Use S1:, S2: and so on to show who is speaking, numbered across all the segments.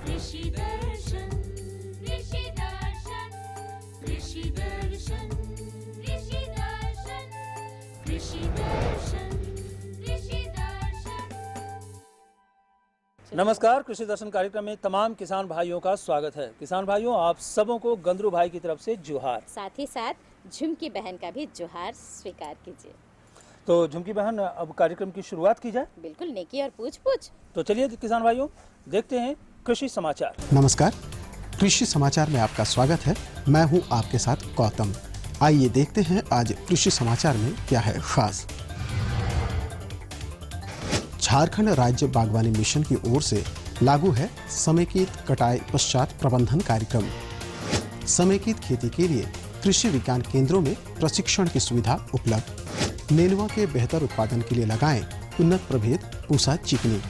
S1: कृषि दर्शन कृषि दर्शन कृषि दर्शन कृषि दर्शन कृषि दर्शन कृषि दर्शन।
S2: नमस्कार, कृषि दर्शन कार्यक्रम में तमाम किसान भाइयों का स्वागत है। किसान भाइयों, आप सबों को गंदरू भाई की तरफ से जोहार।
S3: साथ ही साथ झुमकी बहन का भी जोहार स्वीकार कीजिए।
S2: तो झुमकी बहन, अब कार्यक्रम की शुरुआत की जाए।
S3: बिल्कुल, नेकी और पूछ पूछ।
S2: तो चलिए किसान भाइयों, देखते हैं कृषि समाचार।
S4: नमस्कार, कृषि समाचार में आपका स्वागत है। मैं हूं आपके साथ गौतम। आइए देखते हैं आज कृषि समाचार में क्या है खास। झारखंड राज्य बागवानी मिशन की ओर से लागू है समेकित कटाई पश्चात प्रबंधन कार्यक्रम। समेकित खेती के लिए कृषि विज्ञान केंद्रों में प्रशिक्षण की सुविधा उपलब्ध। नेनुआ के बेहतर उत्पादन के लिए लगाएं उन्नत प्रभेद पूसा चिकनी।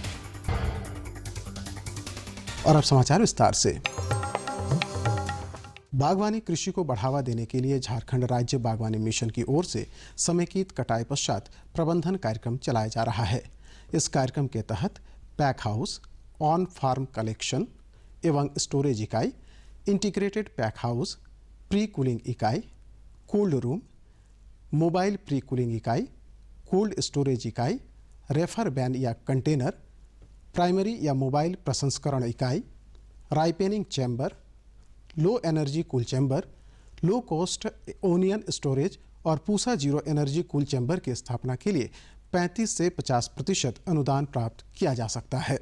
S4: और अब समाचार विस्तार से। बागवानी कृषि को बढ़ावा देने के लिए झारखंड राज्य बागवानी मिशन की ओर से समेकित कटाई पश्चात प्रबंधन कार्यक्रम चलाया जा रहा है। इस कार्यक्रम के तहत pack house, on farm collection एवं स्टोरेज इकाई, integrated pack house, pre cooling इकाई, cold room, mobile pre cooling इकाई, कोल्ड स्टोरेज इकाई, रेफर बैन या कंटेनर, प्राइमरी या मोबाइल प्रसंस्करण इकाई, ripening chamber, low energy cool chamber, low cost onion storage और Pusa zero energy cool chamber की स्थापना के लिए 35 से 50% अनुदान प्राप्त किया जा सकता है।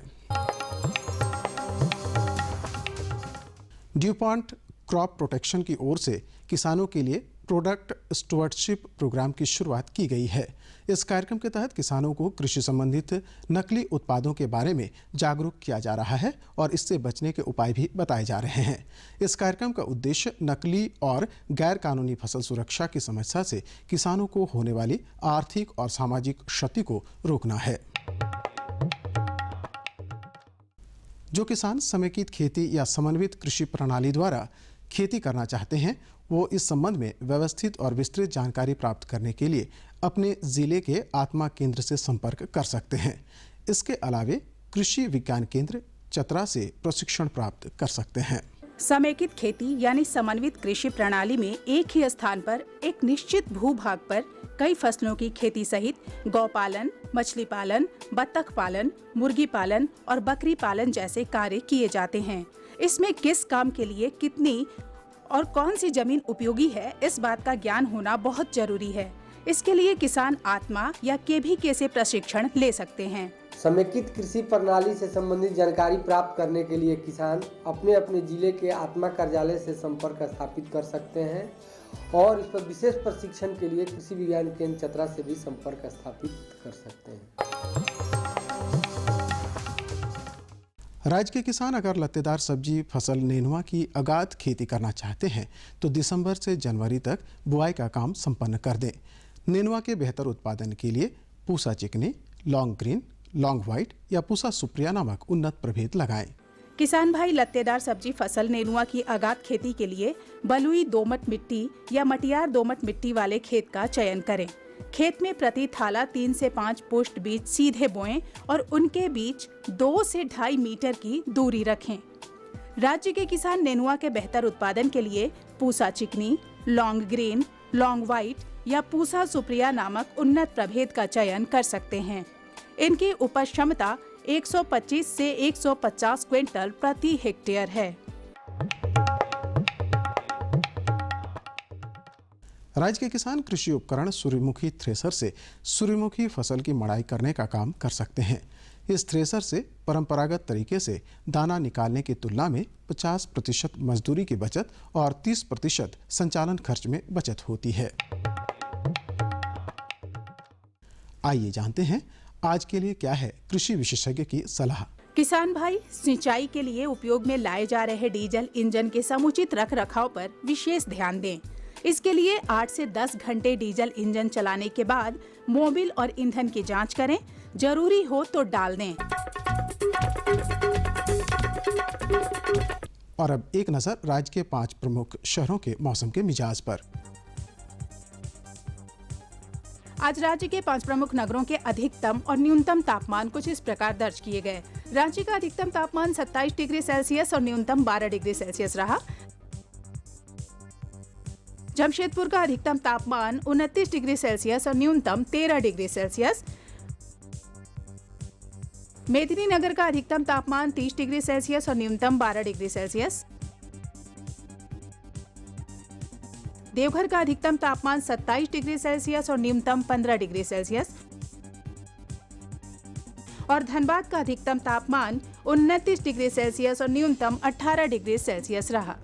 S4: ड्यूपॉन्ट क्रॉप प्रोटेक्शन की ओर से किसानों के लिए प्रोडक्ट स्टुअर्डशिप प्रोग्राम की शुरुआत की गई है। इस कार्यक्रम के तहत किसानों को कृषि संबंधित नकली उत्पादों के बारे में जागरूक किया जा रहा है और इससे बचने के उपाय भी बताए जा रहे हैं। इस कार्यक्रम का उद्देश्य नकली और गैर कानूनी फसल सुरक्षा की समस्या से किसानों को होने वाली आर्थिक और सामाजिक क्षति को रोकना है। जो किसान समेकित खेती या समन्वित कृषि प्रणाली द्वारा खेती करना चाहते हैं, वो इस संबंध में व्यवस्थित और विस्तृत जानकारी प्राप्त करने के लिए अपने जिले के आत्मा केंद्र से संपर्क कर सकते हैं। इसके अलावे कृषि विज्ञान केंद्र चतरा से प्रशिक्षण प्राप्त कर सकते हैं।
S5: समेकित खेती यानी समन्वित कृषि प्रणाली में एक ही स्थान पर एक निश्चित भूभाग पर कई फसलों की खेती सहित गौपालन, मछली पालन, बत्तख पालन, मुर्गी पालन और बकरी पालन जैसे कार्य किए जाते हैं। इसमें किस काम के लिए कितनी और कौन सी जमीन उपयोगी है, इस बात का ज्ञान होना बहुत जरूरी है। इसके लिए किसान आत्मा या केवीके से प्रशिक्षण ले सकते हैं।
S6: समेकित कृषि प्रणाली से संबंधित जानकारी प्राप्त करने के लिए किसान अपने अपने जिले के आत्मा कार्यालय से संपर्क स्थापित कर सकते हैं और इस पर विशेष प्रशिक्षण के लिए कृषि विज्ञान केंद्र चतरा से भी संपर्क स्थापित कर सकते हैं।
S4: राज्य के किसान अगर लत्तेदार सब्जी फसल नेनुआ की अगाध खेती करना चाहते हैं तो दिसंबर से जनवरी तक बुआई का काम संपन्न कर दें। नेनुआ के बेहतर उत्पादन के लिए पूसा चिकनी, लॉन्ग ग्रीन, लॉन्ग व्हाइट या पूसा सुप्रिया नामक उन्नत प्रभेद लगाएं।
S5: किसान भाई लत्तेदार सब्जी फसल नेनुआ की आगाध खेती के लिए बलुई दोमट मिट्टी या मटियार दोमट मिट्टी वाले खेत का चयन करें। खेत में प्रति थाला 3 से 5 पुष्ट बीज सीधे बोएं और उनके बीच 2 से 2.5 मीटर की दूरी रखें। राज्य के किसान नेनुआ के बेहतर उत्पादन के लिए पूसा चिकनी, लॉन्ग ग्रीन, लॉन्ग व्हाइट या पूसा सुप्रिया नामक उन्नत प्रभेद का चयन कर सकते हैं। इनकी उपज क्षमता 125 से 150 क्विंटल प्रति हेक्टेयर है।
S4: राज्य के किसान कृषि उपकरण सूर्यमुखी थ्रेसर से सूर्यमुखी फसल की मड़ाई करने का काम कर सकते हैं। इस थ्रेसर से परंपरागत तरीके से दाना निकालने की तुलना में 50% मजदूरी की बचत और 30% संचालन खर्च में बचत होती है। आइए जानते हैं आज के लिए क्या है कृषि विशेषज्ञ की सलाह।
S5: किसान भाई सिंचाई के लिए उपयोग में लाए जा रहे डीजल इंजन के समुचित रख रखाव पर विशेष ध्यान दें। इसके लिए 8 से 10 घंटे डीजल इंजन चलाने के बाद मोबिल और ईंधन की जांच करें। जरूरी हो तो डाल दें।
S4: और अब एक नजर राज्य के 5 प्रमुख शहरों के मौसम के मिजाज पर।
S5: आज राज्य के 5 प्रमुख नगरों के अधिकतम और न्यूनतम तापमान कुछ इस प्रकार दर्ज किए गए। रांची का अधिकतम तापमान 27 डिग्री सेल्सियस और न्यूनतम 12 डिग्री सेल्सियस रहा। जमशेदपुर का अधिकतम तापमान 29 डिग्री सेल्सियस और न्यूनतम 13 डिग्री सेल्सियस। मेदिनीनगर का अधिकतम तापमान 30 डिग्री सेल्सियस और न्यूनतम 12 डिग्री सेल्सियस। देवघर का अधिकतम तापमान 27 डिग्री सेल्सियस और न्यूनतम 15 डिग्री सेल्सियस और धनबाद का अधिकतम तापमान 29 डिग्री सेल्सियस और न्यूनतम 18 डिग्री सेल्सियस रहा।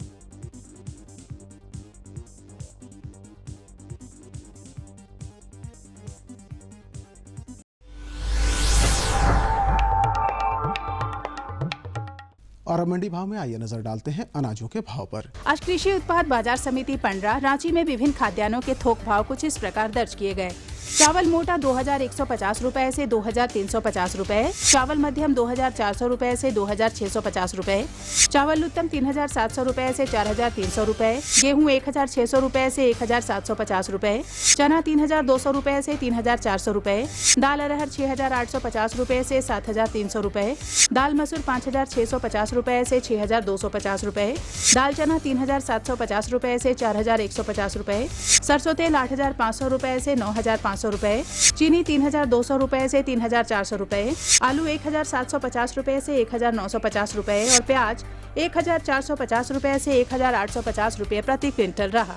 S4: और अब मंडी भाव में आइए नजर डालते हैं अनाजों के भाव पर।
S5: आज कृषि उत्पाद बाजार समिति पंडरा रांची में विभिन्न खाद्यान्नों के थोक भाव कुछ इस प्रकार दर्ज किए गए। चावल मोटा 2150 रुपए से 2350 रुपए, चावल मध्यम 2400 रुपए से 2650 रुपए, चावल उत्तम 3700 रुपए से 4300 रुपए, गेहूं 1600 रुपए से 1750 रुपए, चना 3200 रुपए से 3400 रुपए, दाल अरहर 6850 रुपए से 7300 रुपए, दाल मसूर 5650 रुपए से 6250 रुपए, दाल चना 3750 रुपए से 4150 रुपए, सरसों तेल 8500 रुपए से 9500 रुपए, चीनी 3200 रुपए से 3400 रुपए, आलू 1750 रुपए से 1950 रुपए और प्याज 1450 रुपए से 1850 रुपए प्रति क्विंटल रहा।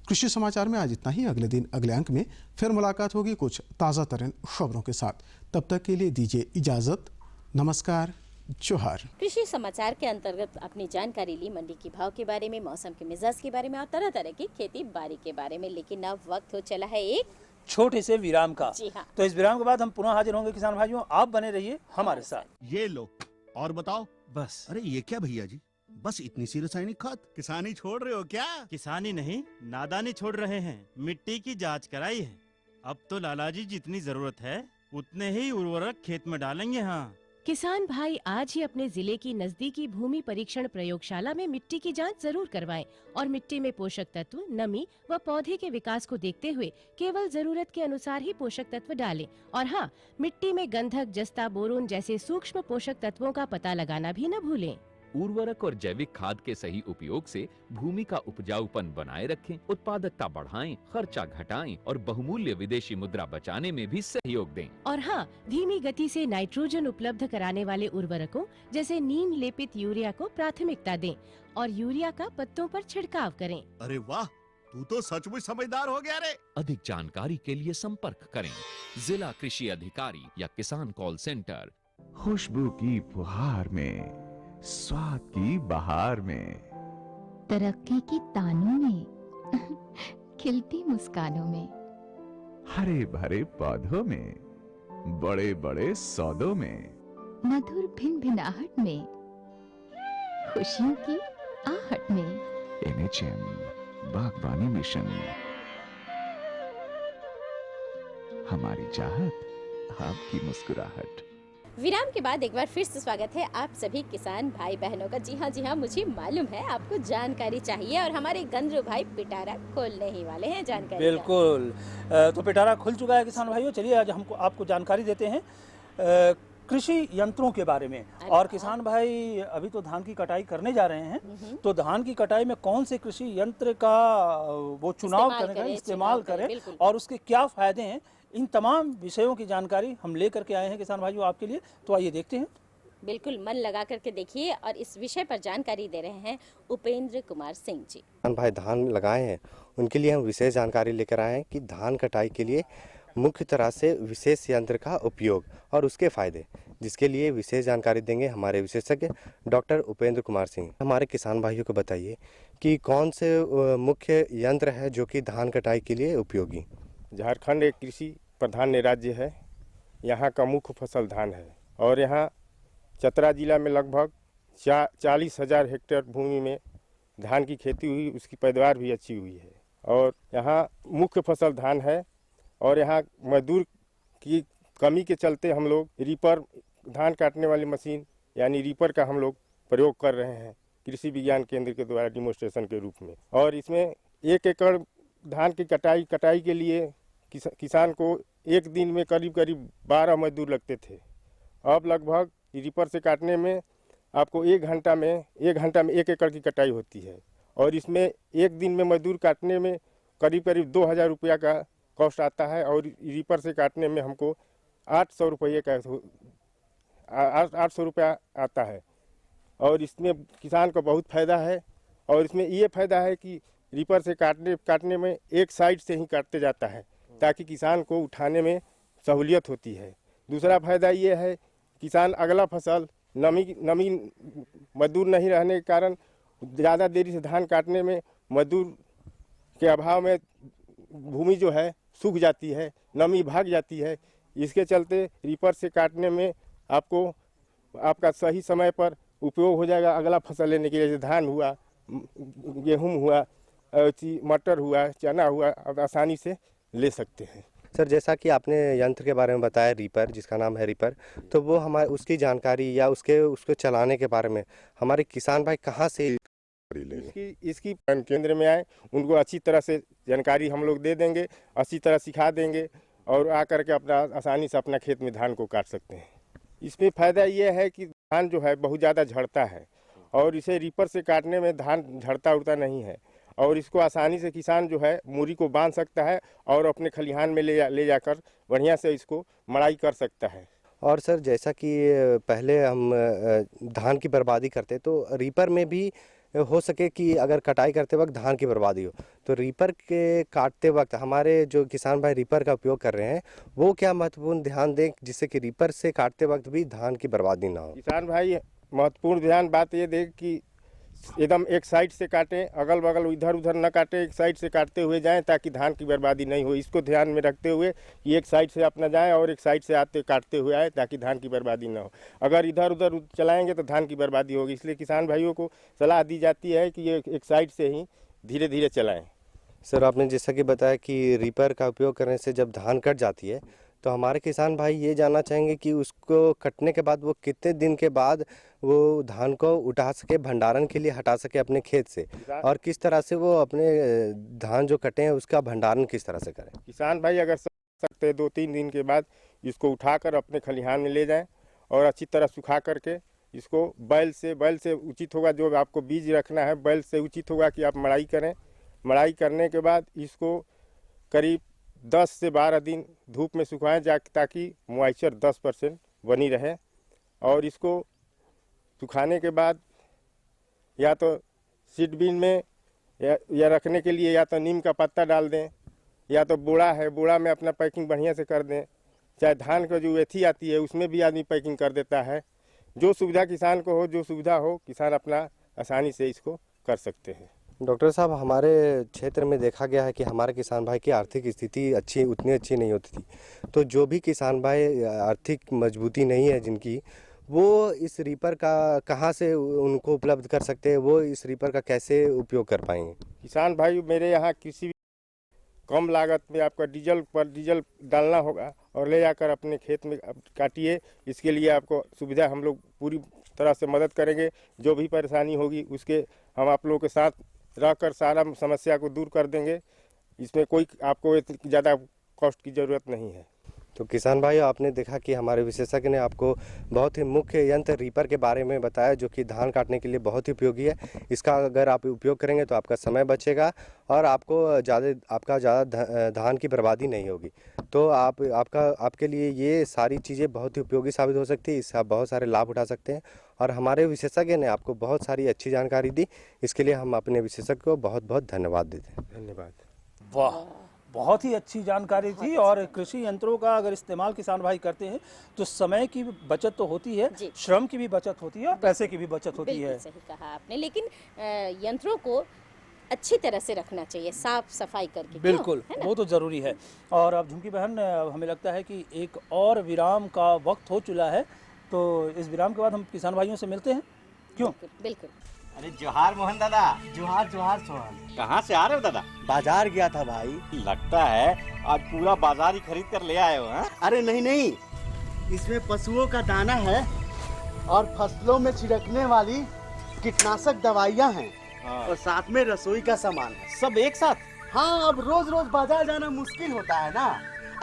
S4: कृषि समाचार में आज इतना ही। अगले दिन अगले अंक में फिर मुलाकात होगी कुछ ताज़ा तरीन खबरों के साथ। तब तक के लिए दीजिए इजाजत। नमस्कार, जोहार।
S3: कृषि समाचार के अंतर्गत अपनी जानकारी ली मंडी के भाव के बारे में, मौसम के मिजाज के बारे में और तरह तरह की खेती बाड़ी के बारे में। लेकिन अब वक्त हो चला है एक
S2: छोटे से विराम का।
S3: जी हाँ।
S2: तो इस विराम के बाद हम पुनः हाजिर होंगे किसान भाइयों। आप बने रहिए हमारे साथ।
S7: ये लो और बताओ।
S2: बस
S7: अरे ये क्या भैया जी, बस इतनी सी रासायनिक खाद? किसानी छोड़ रहे हो क्या?
S8: किसानी नहीं, नादानी छोड़ रहे हैं। मिट्टी की जांच कराई है। अब तो लालाजी जितनी जरूरत है उतने ही उर्वरक खेत में डालेंगे। हाँ,
S9: किसान भाई आज ही अपने जिले की नजदीकी भूमि परीक्षण प्रयोगशाला में मिट्टी की जांच जरूर करवाएं और मिट्टी में पोषक तत्व, नमी व पौधे के विकास को देखते हुए केवल जरूरत के अनुसार ही पोषक तत्व डालें। और हाँ, मिट्टी में गंधक, जस्ता, बोरोन जैसे सूक्ष्म पोषक तत्वों का पता लगाना भी न भूलें।
S10: उर्वरक और जैविक खाद के सही उपयोग से भूमि का उपजाऊपन बनाए रखें, उत्पादकता बढ़ाएं, खर्चा घटाएं और बहुमूल्य विदेशी मुद्रा बचाने में भी सहयोग दें।
S9: और हाँ, धीमी गति से नाइट्रोजन उपलब्ध कराने वाले उर्वरकों जैसे नीम लेपित यूरिया को प्राथमिकता दें और यूरिया का पत्तों पर छिड़काव करें।
S7: अरे वाह, तू तो सचमुच समझदार हो गया रे।
S10: अधिक जानकारी के लिए संपर्क करें जिला कृषि अधिकारी या किसान कॉल सेंटर।
S11: खुशबू की फुहार में, स्वाद की बहार में,
S12: तरक्की की तानों में, खिलती मुस्कानों में,
S11: हरे भरे पौधों में, बड़े बड़े सौदों में,
S12: मधुर भिनभिनाहट में, खुशियों की आहट में।
S11: NHM बागवानी मिशन, हमारी चाहत, आपकी मुस्कुराहट।
S3: विराम के बाद एक बार फिर से स्वागत है आप सभी किसान भाई बहनों का। जी हाँ, मुझे मालूम है आपको जानकारी चाहिए और हमारे गंद्रू भाई पिटारा खोलने ही वाले हैं जानकारी।
S2: बिल्कुल, तो पिटारा खुल चुका है किसान भाइयों। चलिए आज हमको आपको जानकारी देते हैं कृषि यंत्रों के बारे में। और किसान भाई अभी तो धान की कटाई करने जा रहे हैं, तो धान की कटाई में कौन से कृषि यंत्र का वो चुनाव करें, इस्तेमाल करें और उसके क्या फायदे हैं, इन तमाम विषयों की जानकारी हम लेकर के आए हैं किसान भाइयों आपके लिए। तो आइए देखते हैं।
S3: बिल्कुल मन लगा करके देखिए और इस विषय पर जानकारी दे रहे हैं उपेंद्र कुमार सिंह जी।
S13: किसान भाई धान लगाए हैं, उनके लिए हम विशेष जानकारी लेकर आए हैं कि धान कटाई के लिए मुख्य तरह से विशेष यंत्र का उपयोग और उसके फायदे, जिसके लिए विशेष जानकारी देंगे हमारे विशेषज्ञ डॉक्टर उपेंद्र कुमार सिंह। हमारे किसान भाइयों को बताइए कि कौन से मुख्य यंत्र है जो कि धान कटाई के लिए उपयोगी।
S14: झारखंड एक कृषि प्रधान राज्य है। यहाँ का मुख्य फसल धान है और यहाँ चतरा जिला में लगभग 40,000 हेक्टेयर भूमि में धान की खेती हुई, उसकी पैदावार भी अच्छी हुई है। और यहाँ मुख्य फसल धान है और यहाँ मजदूर की कमी के चलते हम लोग रीपर, धान काटने वाली मशीन यानी रीपर का हम लोग प्रयोग कर रहे हैं कृषि विज्ञान केंद्र के द्वारा डेमोन्स्ट्रेशन के रूप में। और इसमें 1 एकड़ धान की कटाई के लिए किसान को एक दिन में करीब करीब 12 मजदूर लगते थे। अब लगभग रीपर से काटने में आपको एक घंटा में 1 एकड़ की कटाई होती है और इसमें एक दिन में मजदूर काटने में करीब करीब 2000 रुपया का कॉस्ट आता है और रीपर से काटने में हमको 800 रुपये का 800 रुपया आता है। और इसमें किसान को बहुत फ़ायदा है और इसमें ये फ़ायदा है कि रीपर से काटने में एक साइड से ही काटते जाता है ताकि किसान को उठाने में सहूलियत होती है। दूसरा फ़ायदा ये है किसान अगला फसल नमी मजदूर नहीं रहने के कारण ज़्यादा देरी से धान काटने में मजदूर के अभाव में भूमि जो है सूख जाती है, नमी भाग जाती है। इसके चलते रीपर से काटने में आपका सही समय पर उपयोग हो जाएगा अगला फसल लेने के लिए। जैसे धान हुआ, गेहूं हुआ, मटर हुआ, चना हुआ, अब आसानी से ले सकते हैं।
S13: सर, जैसा कि आपने यंत्र के बारे में बताया रीपर, जिसका नाम है रीपर, तो वो हमारे उसकी जानकारी या उसको चलाने के बारे में हमारे किसान भाई कहाँ से
S14: इसकी केंद्र में आए, उनको अच्छी तरह से जानकारी हम लोग दे देंगे, अच्छी तरह सिखा देंगे और आकर के अपना आसानी से अपना खेत में धान को काट सकते हैं। इसमें फ़ायदा ये है कि धान जो है बहुत ज़्यादा झड़ता है और इसे रीपर से काटने में धान झड़ता उड़ता नहीं है और इसको आसानी से किसान जो है मूरी को बांध सकता है और अपने खलिहान में ले जाकर बढ़िया से इसको मड़ाई कर सकता है।
S13: और सर, जैसा कि पहले हम धान की बर्बादी करते तो रीपर में भी हो सके कि अगर कटाई करते वक्त धान की बर्बादी हो, तो रीपर के काटते वक्त हमारे जो किसान भाई रीपर का उपयोग कर रहे हैं वो क्या महत्वपूर्ण ध्यान दें जिससे कि रीपर से काटते वक्त भी धान की बर्बादी ना हो?
S14: किसान भाई महत्वपूर्ण ध्यान बात ये दें कि एकदम एक साइड से काटें, अगल बगल इधर उधर न काटें, एक साइड से काटते हुए जाएं ताकि धान की बर्बादी नहीं हो। इसको ध्यान में रखते हुए कि एक साइड से अपना जाएं और एक साइड से काटते हुए आए ताकि धान की बर्बादी ना हो। अगर इधर उधर चलाएंगे तो धान की बर्बादी होगी। इसलिए किसान भाइयों को सलाह दी जाती है कि ये एक साइड से ही धीरे धीरे चलाएँ।
S13: सर, आपने जैसा कि बताया कि रीपर का उपयोग करने से जब धान कट जाती है तो हमारे किसान भाई ये जानना चाहेंगे कि उसको कटने के बाद वो कितने दिन के बाद वो धान को उठा सके, भंडारण के लिए हटा सके अपने खेत से, और किस तरह से वो अपने धान जो कटे हैं उसका भंडारण किस तरह से करें?
S14: किसान भाई अगर सकते 2-3 दिन के बाद इसको उठाकर अपने खलिहान में ले जाएं और अच्छी तरह सुखा करके इसको बैल से उचित होगा, जो आपको बीज रखना है बैल से उचित होगा कि आप मड़ाई करें। मड़ाई करने के बाद इसको करीब 10 से 12 दिन धूप में सुखाएं ताकि मॉइस्चर 10% बनी रहे। और इसको सुखाने के बाद या तो सीड बीन में या रखने के लिए या तो नीम का पत्ता डाल दें या तो बोड़ा है, बोड़ा में अपना पैकिंग बढ़िया से कर दें। चाहे धान का जो एथी आती है उसमें भी आदमी पैकिंग कर देता है। जो सुविधा किसान को हो, जो सुविधा हो, किसान अपना आसानी से इसको कर सकते हैं।
S13: डॉक्टर साहब, हमारे क्षेत्र में देखा गया है कि हमारे किसान भाई की आर्थिक स्थिति उतनी अच्छी नहीं होती थी, तो जो भी किसान भाई आर्थिक मजबूती नहीं है जिनकी, वो इस रीपर का कहाँ से उनको उपलब्ध कर सकते हैं, वो इस रीपर का कैसे उपयोग कर पाएंगे?
S14: किसान भाई मेरे यहाँ किसी भी कम लागत में आपका डीजल डालना होगा और ले जाकर अपने खेत में काटिए। इसके लिए आपको सुविधा हम लोग पूरी तरह से मदद करेंगे। जो भी परेशानी होगी उसके हम आप लोगों के साथ रहकर सारा समस्या को दूर कर देंगे। इसमें कोई आपको ज़्यादा कॉस्ट की ज़रूरत नहीं है।
S13: तो किसान भाई, आपने देखा कि हमारे विशेषज्ञ ने आपको बहुत ही मुख्य यंत्र रीपर के बारे में बताया जो कि धान काटने के लिए बहुत ही उपयोगी है। इसका अगर आप उपयोग करेंगे तो आपका समय बचेगा और आपको ज़्यादा धान की बर्बादी नहीं होगी। तो आपके लिए ये सारी चीज़ें बहुत ही उपयोगी साबित हो सकती है। इससे आप बहुत सारे लाभ उठा सकते हैं और हमारे विशेषज्ञ ने आपको बहुत सारी अच्छी जानकारी दी। इसके लिए हम अपने विशेषज्ञ को बहुत बहुत धन्यवाद देते हैं।
S14: धन्यवाद।
S2: वाह, बहुत ही अच्छी जानकारी थी। और कृषि यंत्रों का अगर इस्तेमाल किसान भाई करते हैं तो समय की बचत तो होती है, श्रम की भी बचत होती है और पैसे की भी बचत होती है।
S3: सही कहा आपने, लेकिन यंत्रों को अच्छी तरह से रखना चाहिए, साफ सफाई करके।
S2: बिल्कुल, वो तो ज़रूरी है। और अब झुमकी बहन, हमें लगता है कि एक और विराम का वक्त हो चुका है, तो इस विराम के बाद हम किसान भाइयों से मिलते हैं। क्यों?
S3: बिल्कुल।
S15: अरे जोहार मोहन दादा। जोहार सोहन।
S8: कहाँ से आ रहे हो दादा?
S15: बाजार गया था भाई।
S8: लगता है आज पूरा बाजार ही खरीद कर ले आए हो। हाँ?
S15: अरे नहीं, इसमें पशुओं का दाना है और फसलों में छिड़कने वाली कीटनाशक दवाइयाँ हैं और साथ में रसोई का सामान है।
S8: सब एक साथ?
S15: हाँ, अब रोज रोज बाजार जाना मुश्किल होता है ना।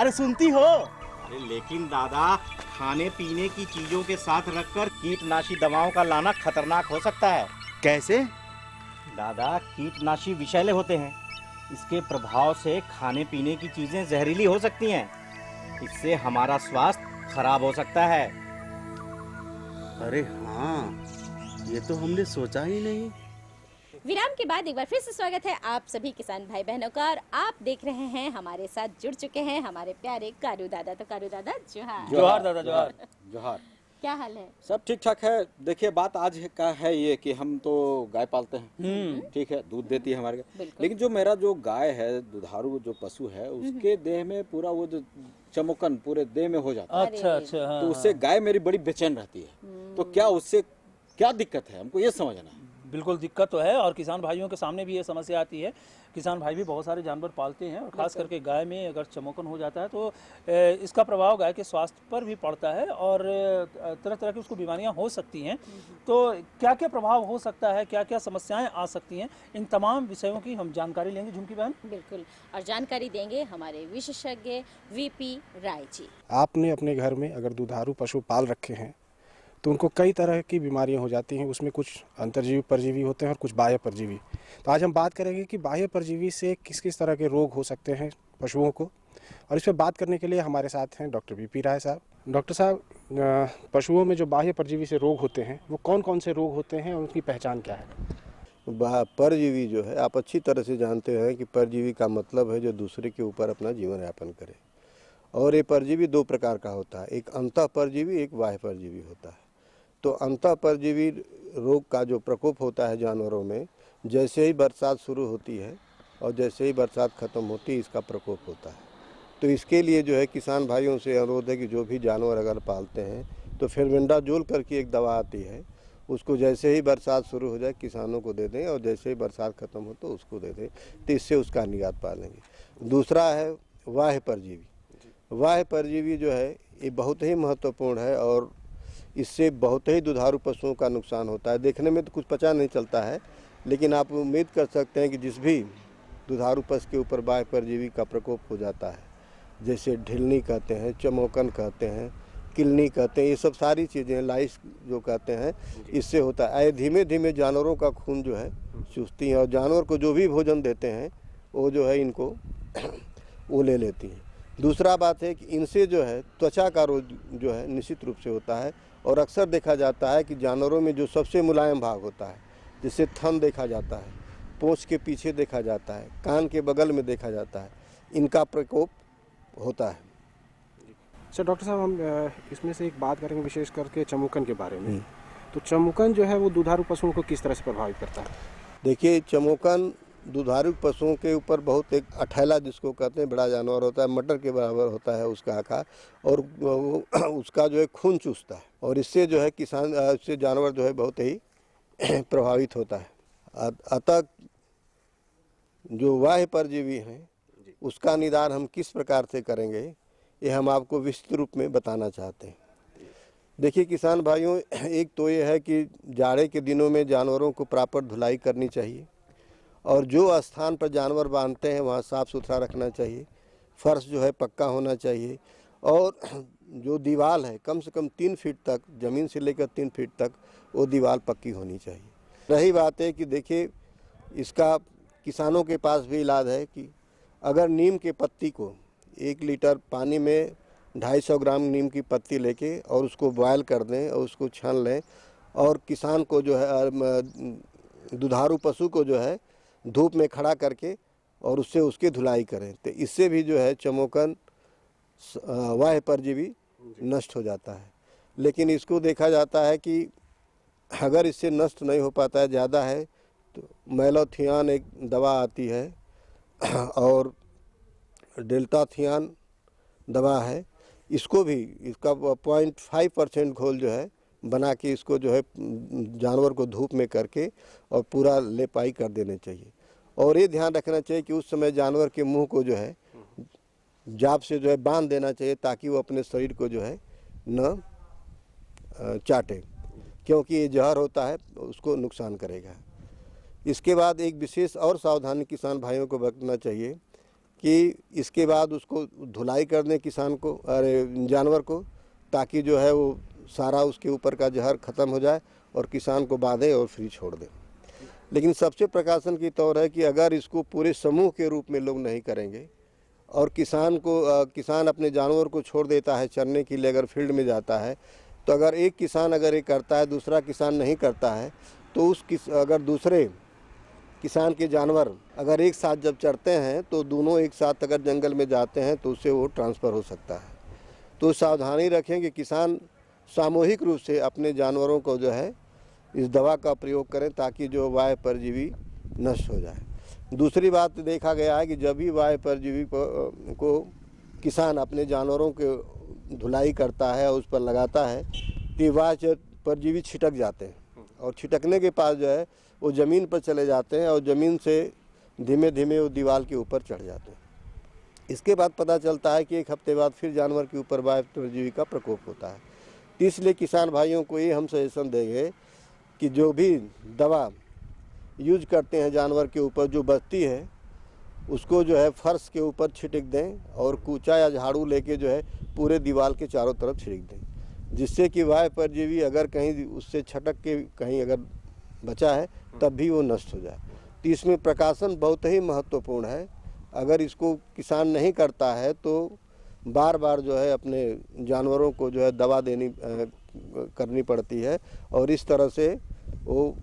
S15: अरे सुनती हो?
S16: अरे लेकिन दादा, खाने पीने की चीजों के साथ रखकर कीटनाशी दवाओं का लाना खतरनाक हो सकता है।
S15: कैसे?
S16: दादा, कीटनाशी विषैले होते हैं। इसके प्रभाव से खाने पीने की चीजें जहरीली हो सकती हैं। इससे हमारा स्वास्थ्य खराब हो सकता है।
S15: अरे हाँ, ये तो हमने सोचा ही नहीं।
S3: विराम के बाद एक बार फिर से स्वागत है आप सभी किसान भाई बहनों का। और आप देख रहे हैं हमारे साथ जुड़ चुके हैं हमारे प्यारे कारू दादा। तो कारू दादा जोहार।
S2: जोहार दादा, जोहार।
S17: जोहार।
S3: क्या हाल है?
S17: सब ठीक ठाक है। देखिए, बात आज का है ये कि हम तो गाय पालते हैं, ठीक है, दूध देती है हमारे को। लेकिन जो मेरा जो गाय है, दुधारू जो पशु है, उसके देह में पूरा वो जो चमोकन पूरे देह में हो जाता है।
S2: अच्छा अच्छा, हाँ।
S17: तो उससे गाय मेरी बड़ी बेचैन रहती है। तो क्या उससे क्या दिक्कत है, हमको ये समझना है।
S2: बिल्कुल दिक्कत तो है, और किसान भाइयों के सामने भी ये समस्या आती है। किसान भाई भी बहुत सारे जानवर पालते हैं, और ख़ास करके गाय में अगर चमोकन हो जाता है तो इसका प्रभाव गाय के स्वास्थ्य पर भी पड़ता है, और तरह तरह की उसको बीमारियां हो सकती हैं। तो क्या क्या प्रभाव हो सकता है, क्या क्या समस्याएं आ सकती हैं, इन तमाम विषयों की हम जानकारी लेंगे झुमकी बहन।
S3: बिल्कुल, और जानकारी देंगे हमारे विशेषज्ञ वीपी राय जी।
S18: आपने अपने घर में अगर दुधारू पशु पाल रखे हैं तो उनको कई तरह की बीमारियां हो जाती हैं। उसमें कुछ अंतर्जीवी परजीवी होते हैं और कुछ बाह्य परजीवी। तो आज हम बात करेंगे कि बाह्य परजीवी से किस किस तरह के रोग हो सकते हैं पशुओं को, और इस पर बात करने के लिए हमारे साथ हैं डॉक्टर वीपी राय साहब। डॉक्टर साहब, पशुओं में जो बाह्य परजीवी से रोग होते हैं वो कौन कौन से रोग होते हैं और उनकी पहचान क्या है?
S19: परजीवी जो है, आप अच्छी तरह से जानते हैं कि परजीवी का मतलब है जो दूसरे के ऊपर अपना जीवन यापन करे। और ये परजीवी दो प्रकार का होता है, एक अंतः परजीवी, एक बाह्य परजीवी होता है। तो अंतः परजीवी रोग का जो प्रकोप होता है जानवरों में, जैसे ही बरसात शुरू होती है और जैसे ही बरसात ख़त्म होती है, इसका प्रकोप होता है। तो इसके लिए जो है किसान भाइयों से अनुरोध है कि जो भी जानवर अगर पालते हैं तो फेरबेंडाजोल करके एक दवा आती है, उसको जैसे ही बरसात शुरू हो जाए किसानों को दे दें, और जैसे ही बरसात ख़त्म हो तो उसको दे दें। तो इससे उसका निजात पा लेंगे। दूसरा है बाह्य परजीवी। बाह्य परजीवी जो है ये बहुत ही महत्वपूर्ण है, और इससे बहुत ही दुधारू पशुओं का नुकसान होता है। देखने में तो कुछ पता नहीं चलता है, लेकिन आप उम्मीद कर सकते हैं कि जिस भी दुधारू पशु के ऊपर बाह्य परजीवी का प्रकोप हो जाता है, जैसे ढिलनी कहते हैं, चमोकन कहते हैं, किलनी कहते हैं, ये सब सारी चीज़ें, लाइस जो कहते हैं, इससे होता है। धीमे धीमे जानवरों का खून जो है चूसती हैं, और जानवर को जो भी भोजन देते हैं वो जो है इनको वो ले लेती हैं। दूसरा बात है कि इनसे जो है त्वचा का रोग जो है निश्चित रूप से होता है, और अक्सर देखा जाता है कि जानवरों में जो सबसे मुलायम भाग होता है, जिसे थन देखा जाता है, पूंछ के पीछे देखा जाता है, कान के बगल में देखा जाता है, इनका प्रकोप होता है।
S18: सर डॉक्टर साहब, हम इसमें से एक बात करेंगे विशेष करके चमोकन के बारे में। तो चमोकन जो है वो दुधारू पशुओं को किस तरह से प्रभावित करता है?
S19: देखिए, चमोकन दुधारू पशुओं के ऊपर बहुत एक अठैला जिसको कहते हैं, बड़ा जानवर होता है, मटर के बराबर होता है उसका आकार, और उसका जो है खून चूसता है, और इससे जो है इससे जानवर जो है बहुत ही प्रभावित होता है। अतः जो बाह्य परजीवी हैं उसका निदान हम किस प्रकार से करेंगे, ये हम आपको विस्तृत रूप में बताना चाहते हैं। देखिए किसान भाइयों, एक तो ये है कि जाड़े के दिनों में जानवरों को प्रॉपर धुलाई करनी चाहिए, और जो स्थान पर जानवर बांधते हैं वहाँ साफ़ सुथरा रखना चाहिए। फर्श जो है पक्का होना चाहिए, और जो दीवार है कम से कम 3 फीट तक, ज़मीन से लेकर 3 फीट तक वो दीवार पक्की होनी चाहिए। रही बात है कि देखिए, इसका किसानों के पास भी इलाज है कि अगर नीम के पत्ती को 1 लीटर पानी में 250 ग्राम नीम की पत्ती लेके और उसको बॉयल कर दें और उसको छान लें, और किसान को जो है दुधारू पशु को जो है धूप में खड़ा करके और उससे उसकी धुलाई करें, तो इससे भी जो है चमोकन बाह्य परजीवी नष्ट हो जाता है। लेकिन इसको देखा जाता है कि अगर इससे नष्ट नहीं हो पाता है, ज़्यादा है, तो मैलोथियान एक दवा आती है, और डेल्टाथियान दवा है, इसको भी इसका 0.5% घोल जो है बना के इसको जो है जानवर को धूप में करके और पूरा लेपाई कर देने चाहिए। और ये ध्यान रखना चाहिए कि उस समय जानवर के मुंह को जो है जाप से जो है बांध देना चाहिए, ताकि वो अपने शरीर को जो है न चाटे, क्योंकि ये जहर होता है उसको नुकसान करेगा। इसके बाद एक विशेष और सावधानी किसान भाइयों को बरतना चाहिए कि इसके बाद उसको धुलाई कर दें किसान को, अरे जानवर को, ताकि जो है वो सारा उसके ऊपर का जहर ख़त्म हो जाए और किसान को बांधे और फ्री छोड़ दें। लेकिन सबसे प्रकाशन की तौर है कि अगर इसको पूरे समूह के रूप में लोग नहीं करेंगे और किसान अपने जानवर को छोड़ देता है चरने के लिए, अगर फील्ड में जाता है, तो अगर एक किसान अगर ये करता है, दूसरा किसान नहीं करता है, तो अगर दूसरे किसान के जानवर अगर एक साथ जब चरते हैं तो दोनों एक साथ अगर जंगल में जाते हैं तो उससे वो ट्रांसफ़र हो सकता है। तो सावधानी रखें कि किसान सामूहिक रूप से अपने जानवरों को जो है इस दवा का प्रयोग करें ताकि जो वायु परजीवी नष्ट हो जाए। दूसरी बात देखा गया है कि जब भी वायु परजीवी को किसान अपने जानवरों के धुलाई करता है और उस पर लगाता है तो वायु परजीवी छिटक जाते हैं और छिटकने के पास जो है वो ज़मीन पर चले जाते हैं और ज़मीन से धीमे धीमे वो दीवार के ऊपर चढ़ जाते हैं। इसके बाद पता चलता है कि एक हफ्ते बाद फिर जानवर के ऊपर वायु परजीवी का प्रकोप होता है। तो इसलिए किसान भाइयों को ये हम सजेशन देंगे कि जो भी दवा यूज करते हैं जानवर के ऊपर जो बचती है उसको जो है फर्श के ऊपर छिड़क दें और कूचा या झाड़ू लेके जो है पूरे दीवार के चारों तरफ छिड़क दें, जिससे कि वायु परजीवी अगर कहीं उससे छटक के कहीं अगर बचा है तब भी वो नष्ट हो जाए। तो इसमें प्रकाशन बहुत ही महत्वपूर्ण है। अगर इसको किसान नहीं करता है तो बार बार जो है अपने जानवरों को जो है दवा करनी पड़ती है और इस तरह से वो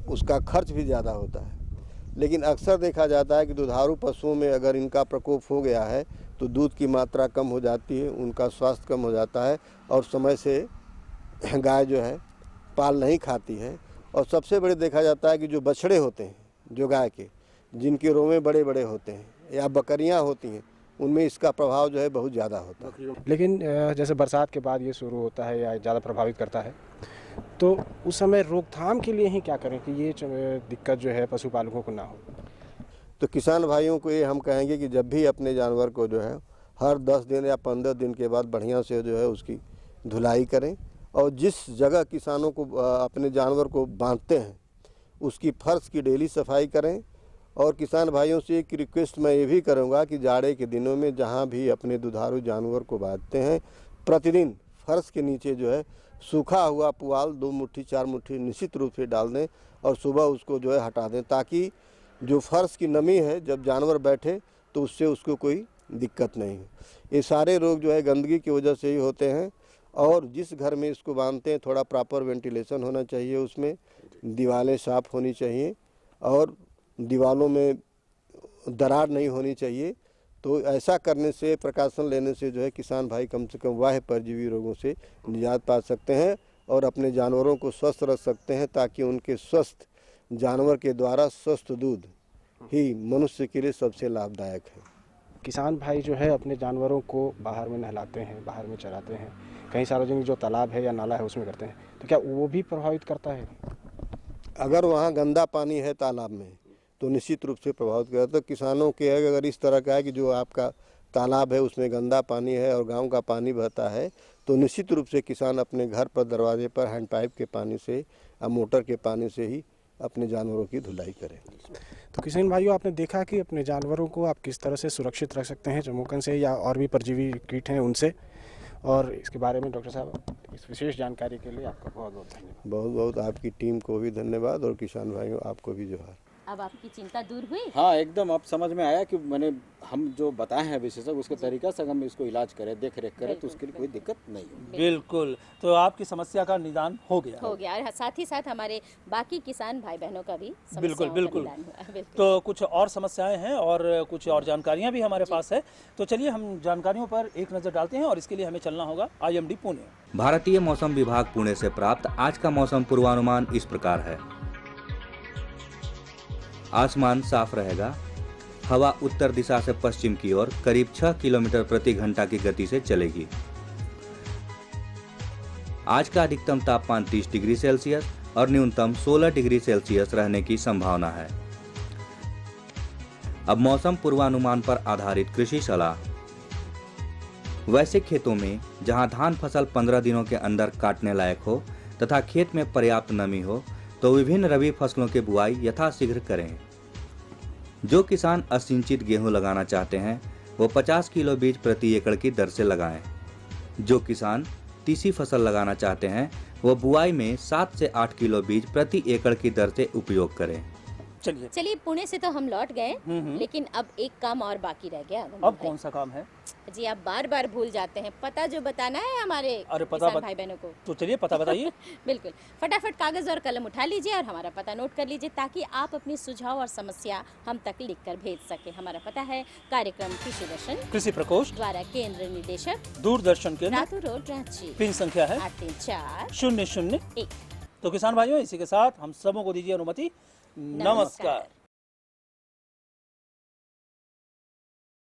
S19: उसका खर्च भी ज़्यादा होता है। लेकिन अक्सर देखा जाता है कि दुधारू पशुओं में अगर इनका प्रकोप हो गया है तो दूध की मात्रा कम हो जाती है, उनका स्वास्थ्य कम हो जाता है और समय से गाय जो है पाल नहीं खाती है। और सबसे बड़े देखा जाता है कि जो बछड़े होते हैं जो गाय के, जिनके रोमे बड़े बड़े होते हैं या बकरियां होती हैं, उनमें इसका प्रभाव जो है बहुत ज़्यादा होता है।
S18: लेकिन जैसे बरसात के बाद ये शुरू होता है या ज़्यादा प्रभावित करता है, तो उस समय रोकथाम के लिए ही क्या करें कि ये दिक्कत जो है पशुपालकों को ना हो?
S19: तो किसान भाइयों को ये हम कहेंगे कि जब भी अपने जानवर को जो है हर 10 दिन या 15 दिन के बाद बढ़िया से जो है उसकी धुलाई करें और जिस जगह किसानों को अपने जानवर को बांधते हैं उसकी फर्श की डेली सफाई करें। और किसान भाइयों से एक रिक्वेस्ट मैं ये भी करूँगा कि जाड़े के दिनों में जहाँ भी अपने दुधारू जानवर को बांधते हैं प्रतिदिन फर्श के नीचे जो है सूखा हुआ पुआल 2 मुट्ठी 4 मुट्ठी निश्चित रूप से डाल दें और सुबह उसको जो है हटा दें, ताकि जो फर्श की नमी है जब जानवर बैठे तो उससे उसको कोई दिक्कत नहीं हो। ये सारे रोग जो है गंदगी की वजह से ही होते हैं और जिस घर में इसको बांधते हैं थोड़ा प्रॉपर वेंटिलेशन होना चाहिए, उसमें दीवारें साफ़ होनी चाहिए और दीवारों में दरार नहीं होनी चाहिए। तो ऐसा करने से, प्रकाशन लेने से जो है किसान भाई कम से कम वायु परजीवी रोगों से निजात पा सकते हैं और अपने जानवरों को स्वस्थ रख सकते हैं, ताकि उनके स्वस्थ जानवर के द्वारा स्वस्थ दूध ही मनुष्य के लिए सबसे लाभदायक है।
S18: किसान भाई जो है अपने जानवरों को बाहर में नहलाते हैं, बाहर में चराते हैं, कहीं सार्वजनिक जो तालाब है या नाला है उसमें करते हैं, तो क्या वो भी प्रभावित करता है?
S19: अगर वहाँ गंदा पानी है तालाब में तो निश्चित रूप से प्रभावित करता है। तो किसानों के अगर इस तरह का है कि जो आपका तालाब है उसमें गंदा पानी है और गांव का पानी बहता है, तो निश्चित रूप से किसान अपने घर पर दरवाजे पर हैंड पाइप के पानी से या मोटर के पानी से ही अपने जानवरों की धुलाई करें।
S18: तो किसान भाइयों, आपने देखा कि अपने जानवरों को आप किस तरह से सुरक्षित रख सकते हैं चमोकन से या और भी परजीवी कीट हैं उनसे, और इसके बारे में डॉक्टर साहब इस विशेष जानकारी के लिए आपका बहुत बहुत धन्यवाद।
S19: बहुत बहुत आपकी टीम को भी धन्यवाद और किसान भाइयों आपको भी जोहार।
S3: अब आपकी चिंता दूर हुई?
S17: हाँ, एकदम अब समझ में आया कि मैंने हम जो बताए हैं विशेषज्ञ उसके तरीका से हम इसको इलाज करें, देख रेख करें तो उसके लिए कोई दिक्कत नहीं है।
S2: बिल्कुल, तो आपकी समस्या का निदान हो गया
S3: और साथ ही साथ हमारे बाकी किसान भाई बहनों का भी
S2: बिल्कुल बिल्कुल। तो कुछ और समस्याएं हैं और कुछ और जानकारियां भी हमारे पास है, तो चलिए हम जानकारियों पर एक नज़र डालते हैं और इसके लिए हमें चलना होगा IMD पुणे।
S20: भारतीय मौसम विभाग पुणे से प्राप्त आज का मौसम पूर्वानुमान इस प्रकार है। आसमान साफ रहेगा, हवा उत्तर दिशा से पश्चिम की ओर करीब 6 किलोमीटर प्रति घंटा की गति से चलेगी। आज का अधिकतम तापमान 30 डिग्री सेल्सियस और न्यूनतम 16 डिग्री सेल्सियस रहने की संभावना है। अब मौसम पूर्वानुमान पर आधारित कृषि सलाह। वैसे खेतों में जहां धान फसल 15 दिनों के अंदर काटने लायक हो तथा खेत में पर्याप्त नमी हो, तो तो विभिन्न रबी फसलों की बुआई यथाशीघ्र करें। जो किसान असिंचित गेहूं लगाना चाहते हैं वो 50 किलो बीज प्रति एकड़ की दर से लगाएं। जो किसान तीसरी फसल लगाना चाहते हैं वो बुआई में 7 से 8 किलो बीज प्रति एकड़ की दर से उपयोग करें।
S3: चलिए पुणे से तो हम लौट गए, लेकिन अब एक काम और बाकी रह गया।
S2: अब कौन सा काम है
S3: जी? आप बार बार भूल जाते हैं। पता जो बताना है हमारे
S2: किसान
S3: भाई बहनों को।
S2: तो चलिए पता बताइए।
S3: बिल्कुल, फटाफट कागज और कलम उठा लीजिए और हमारा पता नोट कर लीजिए, ताकि आप अपनी सुझाव और समस्या हम तक लिखकर भेज सके। हमारा पता है कार्यक्रम कृषि दर्शन,
S2: कृषि प्रकोष्ठ
S3: द्वारा केंद्र निदेशक,
S2: दूरदर्शन केंद्र,
S3: रातू रोड, रांची।
S2: पिन संख्या है
S3: 834-001।
S2: तो किसान भाइयों, इसी के साथ हम सबों को दीजिए अनुमति। नमस्कार।